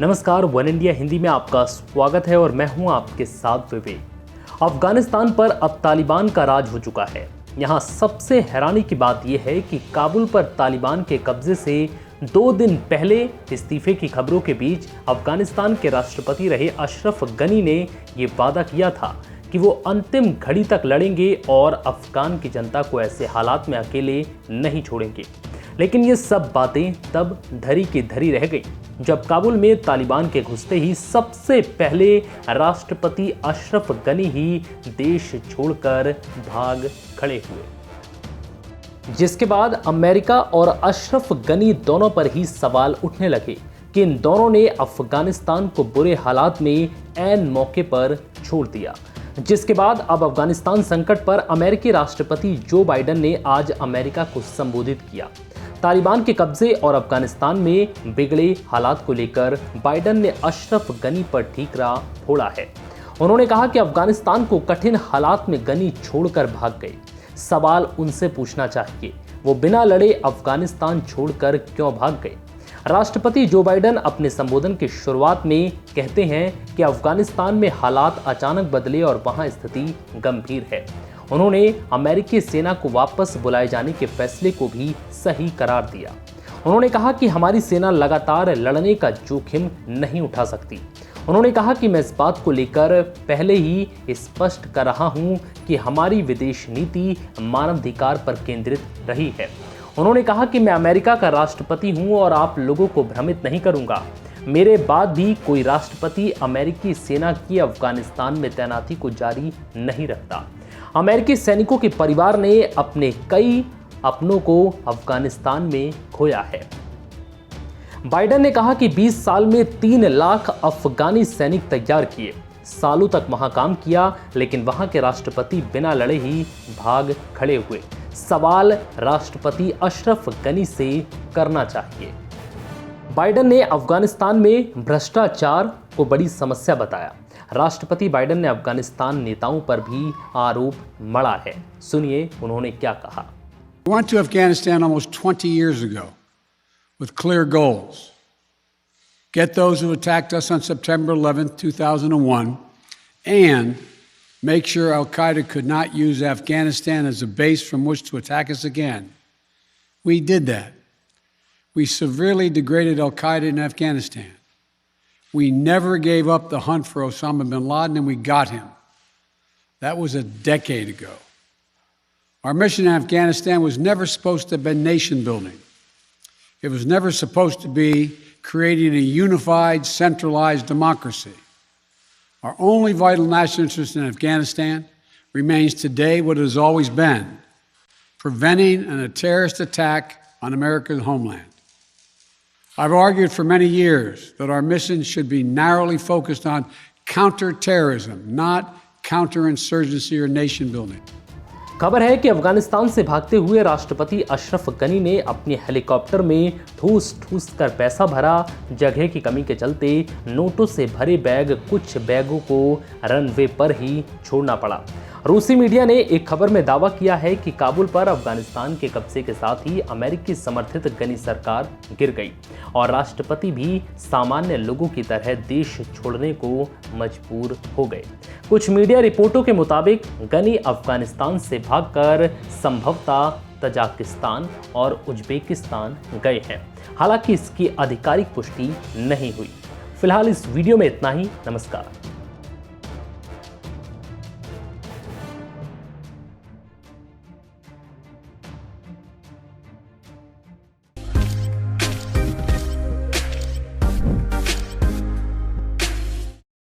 नमस्कार, one India Hindi में आपका स्वागत है और मैं हूं आपके साथ विवेक। अफगानिस्तान पर अब तालिबान का राज हो चुका है। यहां सबसे हैरानी की बात यह है कि काबुल पर तालिबान के कब्जे से 2 दिन पहले इस्तीफे की खबरों के बीच अफगानिस्तान के राष्ट्रपति रहे अशरफ गनी ने यह वादा किया था कि वो अंतिम घड़ी तक लड़ेंगे और अफगान की जनता को ऐसे हालात में अकेले नहीं छोड़ेंगे। लेकिन ये सब बातें तब धरी की धरी रह गई जब काबुल में तालिबान के घुसते ही सबसे पहले राष्ट्रपति अशरफ गनी ही देश छोड़कर भाग खड़े हुए, जिसके बाद अमेरिका और अशरफ गनी दोनों पर ही सवाल उठने लगे कि इन दोनों ने अफगानिस्तान को बुरे हालात में ऐन मौके पर छोड़ दिया। जिसके बाद अब अफगानिस्तान संकट पर अमेरिकी राष्ट्रपति जो बाइडेन ने आज अमेरिका को संबोधित किया। तालिबान के कब्जे और अफगानिस्तान में बिगड़े हालात को लेकर बाइडेन ने अशरफ गनी पर ठीकरा फोड़ा है। उन्होंने कहा कि अफगानिस्तान को कठिन हालात में गनी छोड़कर भाग गए। सवाल उनसे पूछना चाहिए, वो बिना लड़े अफगानिस्तान छोड़कर क्यों भाग गए। राष्ट्रपति जो बाइडेन अपने संबोधन की शुरुआत में कहते हैं कि अफगानिस्तान में हालात अचानक बदले और वहां स्थिति गंभीर है। उन्होंने अमेरिकी सेना को वापस बुलाए जाने के फैसले को भी सही करार दिया। उन्होंने कहा कि हमारी सेना लगातार लड़ने का जोखिम नहीं उठा सकती। उन्होंने कहा कि मैं इस बात को लेकर पहले ही स्पष्ट कर रहा हूं कि हमारी विदेश नीति मानवाधिकार पर केंद्रित रही है। उन्होंने कहा कि मैं अमेरिका का राष्ट्रपति हूं और आप लोगों को भ्रमित नहीं करूंगा। मेरे बाद भी कोई राष्ट्रपति अमेरिकी सेना की अफगानिस्तान में तैनाती को जारी नहीं रखता। अमेरिकी सैनिकों के परिवार ने अपने कई अपनों को अफगानिस्तान में खोया है। बाइडेन ने कहा कि 20 साल में 3 लाख अफगानी सैनिक तैयार किए, सालों तक वहां काम किया, लेकिन वहां के राष्ट्रपति बिना लड़े ही भाग खड़े हुए। सवाल राष्ट्रपति अशरफ गनी से करना चाहिए। बाइडेन ने अफगानिस्तान में भ्रष्टाचार को बड़ी समस्या बताया। राष्ट्रपति बाइडेन ने अफगानिस्तान नेताओं पर भी आरोप मढ़ा है। सुनिए उन्होंने क्या कहा। We went to Afghanistan almost 20 years ago with clear goals. Get those who attacked us on September 11th, 2001, and make sure Al-Qaeda could not use Afghanistan as a base from which to attack us again. We did that. We severely degraded Al-Qaeda in Afghanistan. We never gave up the hunt for Osama bin Laden, and we got him. That was a decade ago. Our mission in Afghanistan was never supposed to have been nation building. It was never supposed to be creating a unified, centralized democracy. Our only vital national interest in Afghanistan remains today what it has always been: preventing a terrorist attack on America's homeland. I've argued for many years that our mission should be narrowly focused on counterterrorism, not counterinsurgency or nation building. खबर है कि अफगानिस्तान से भागते हुए राष्ट्रपति अशरफ गनी ने अपने helicopter में ठूस कर पैसा भरा। जगह की कमी के चलते नोटों से भरे बैग कुछ बैगों को रनवे पर ही छोड़ना पड़ा। रूसी मीडिया ने एक खबर में दावा किया है कि काबुल पर अफगानिस्तान के कब्जे के साथ ही अमेरिकी समर्थित गनी सरकार गिर गई और राष्ट्रपति भी सामान्य लोगों की तरह देश छोड़ने को मजबूर हो गए। कुछ मीडिया रिपोर्टों के मुताबिक गनी अफगानिस्तान से भागकर संभवतः तजाकिस्तान और उज्बेकिस्तान गए हैं। हालांकि इसकी आधिकारिक पुष्टि नहीं हुई। फिलहाल इस वीडियो में इतना ही। नमस्कार।